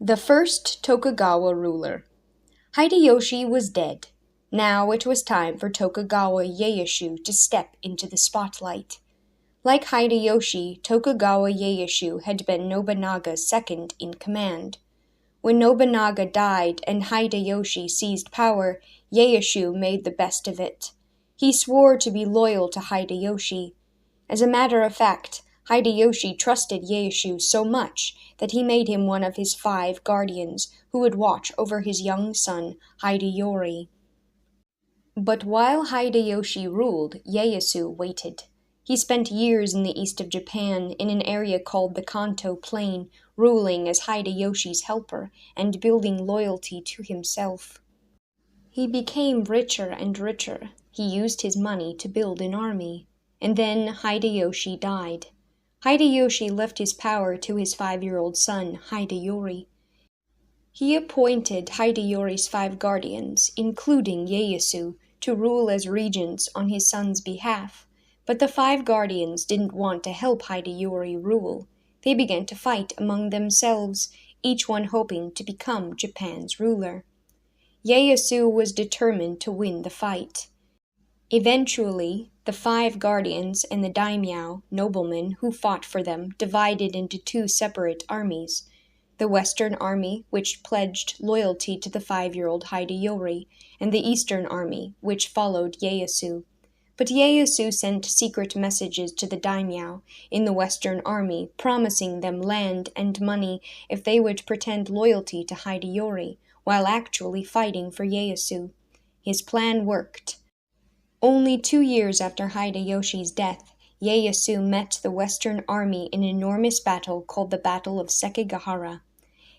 The first Tokugawa ruler. Hideyoshi was dead. Now it was time for Tokugawa Ieyasu to step into the spotlight. Like Hideyoshi, Tokugawa Ieyasu had been Nobunaga's second in command. When Nobunaga died and Hideyoshi seized power, Ieyasu made the best of it. He swore to be loyal to Hideyoshi. As a matter of fact, Hideyoshi trusted Ieyasu so much that he made him one of his 5 guardians who would watch over his young son Hideyori. But while Hideyoshi ruled, Ieyasu waited. He spent years in the east of Japan in an area called the Kanto Plain, ruling as Hideyoshi's helper and building loyalty to himself. He became richer and richer. He used his money to build an army. And then Hideyoshi died. Hideyoshi left his power to his 5-year-old son, Hideyori. He appointed Hideyori's 5 guardians, including Ieyasu, to rule as regents on his son's behalf. But the 5 guardians didn't want to help Hideyori rule. They began to fight among themselves, each one hoping to become Japan's ruler. Ieyasu was determined to win the fight. Eventually, the 5 guardians and the daimyo, noblemen, who fought for them divided into 2 separate armies. The Western Army, which pledged loyalty to the 5-year-old Hideyori, and the Eastern Army, which followed Ieyasu. But Ieyasu sent secret messages to the daimyo in the Western Army, promising them land and money if they would pretend loyalty to Hideyori, while actually fighting for Ieyasu. His plan worked. Only 2 years after Hideyoshi's death, Ieyasu met the Western Army in an enormous battle called the Battle of Sekigahara.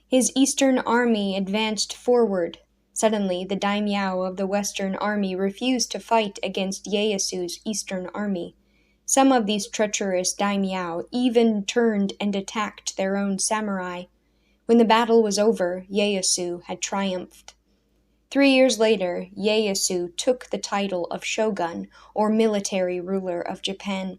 His Eastern Army advanced forward. Suddenly, the daimyo of the Western Army refused to fight against Ieyasu's Eastern Army. Some of these treacherous daimyo even turned and attacked their own samurai. When the battle was over, Ieyasu had triumphed. 3 years later, Ieyasu took the title of shogun, or military ruler of Japan.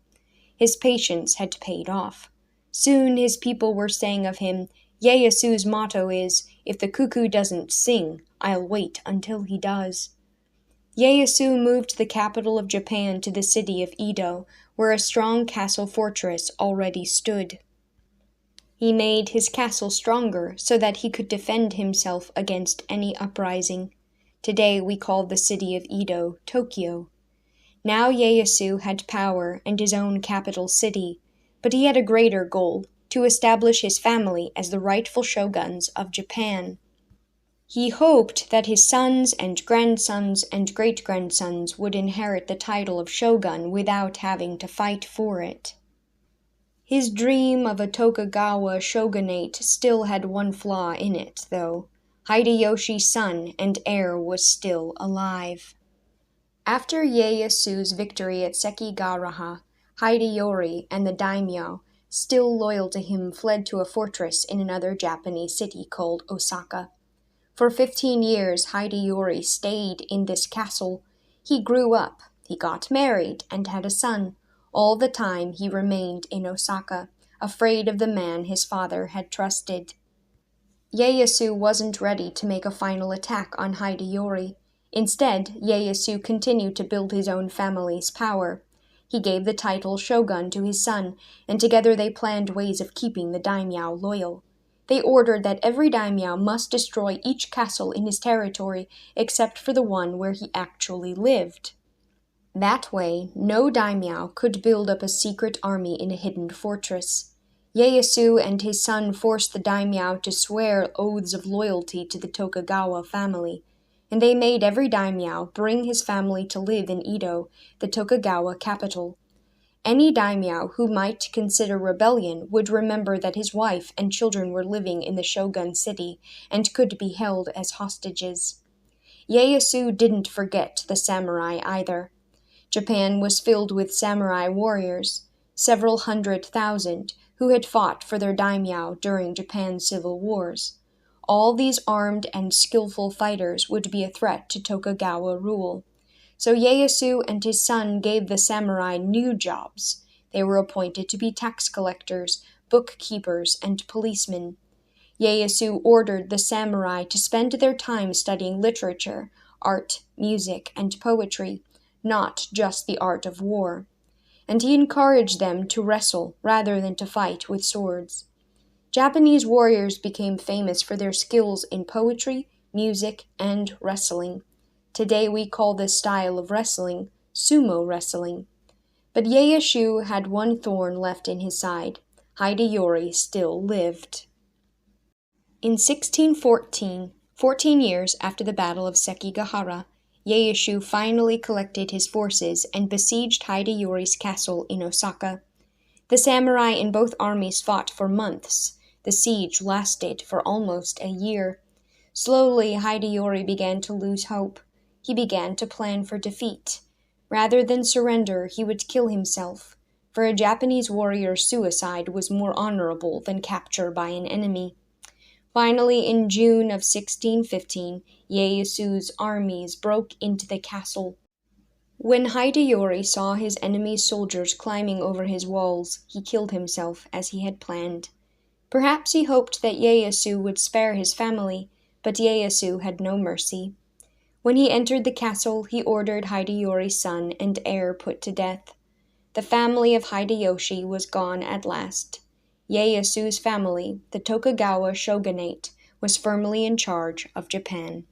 His patience had paid off. Soon his people were saying of him, "Ieyasu's motto is, 'If the cuckoo doesn't sing, I'll wait until he does.'" Ieyasu moved the capital of Japan to the city of Edo, where a strong castle fortress already stood. He made his castle stronger so that he could defend himself against any uprising. Today we call the city of Edo Tokyo. Now Ieyasu had power and his own capital city, but he had a greater goal, to establish his family as the rightful shoguns of Japan. He hoped that his sons and grandsons and great-grandsons would inherit the title of shogun without having to fight for it. His dream of a Tokugawa shogunate still had one flaw in it, though. Hideyoshi's son and heir was still alive. After Ieyasu's victory at Sekigahara, Hideyori and the daimyo, still loyal to him, fled to a fortress in another Japanese city called Osaka. For 15 years, Hideyori stayed in this castle. He grew up, he got married, and had a son. All the time he remained in Osaka, afraid of the man his father had trusted. Ieyasu wasn't ready to make a final attack on Hideyori. Instead, Ieyasu continued to build his own family's power. He gave the title shogun to his son, and together they planned ways of keeping the daimyo loyal. They ordered that every daimyo must destroy each castle in his territory except for the one where he actually lived. That way, no daimyo could build up a secret army in a hidden fortress. Ieyasu and his son forced the daimyo to swear oaths of loyalty to the Tokugawa family, and they made every daimyo bring his family to live in Edo, the Tokugawa capital. Any daimyo who might consider rebellion would remember that his wife and children were living in the shogun city and could be held as hostages. Ieyasu didn't forget the samurai either. Japan was filled with samurai warriors, several 100,000, who had fought for their daimyo during Japan's civil wars. All these armed and skillful fighters would be a threat to Tokugawa rule. So Ieyasu and his son gave the samurai new jobs. They were appointed to be tax collectors, bookkeepers, and policemen. Ieyasu ordered the samurai to spend their time studying literature, art, music, and poetry, not just the art of war. And he encouraged them to wrestle rather than to fight with swords. Japanese warriors became famous for their skills in poetry, music, and wrestling. Today we call this style of wrestling sumo wrestling. But Ieyasu had one thorn left in his side. Hideyori still lived. In 1614, 14 years after the Battle of Sekigahara, Ieyasu finally collected his forces and besieged Hideyori's castle in Osaka. The samurai in both armies fought for months. The siege lasted for almost a year. Slowly, Hideyori began to lose hope. He began to plan for defeat. Rather than surrender, he would kill himself. For a Japanese warrior, suicide was more honorable than capture by an enemy. Finally, in June of 1615, Ieyasu's armies broke into the castle. When Hideyori saw his enemy's soldiers climbing over his walls, he killed himself as he had planned. Perhaps he hoped that Ieyasu would spare his family, but Ieyasu had no mercy. When he entered the castle, he ordered Hideyori's son and heir put to death. The family of Hideyoshi was gone at last. Ieyasu's family, the Tokugawa shogunate, was firmly in charge of Japan.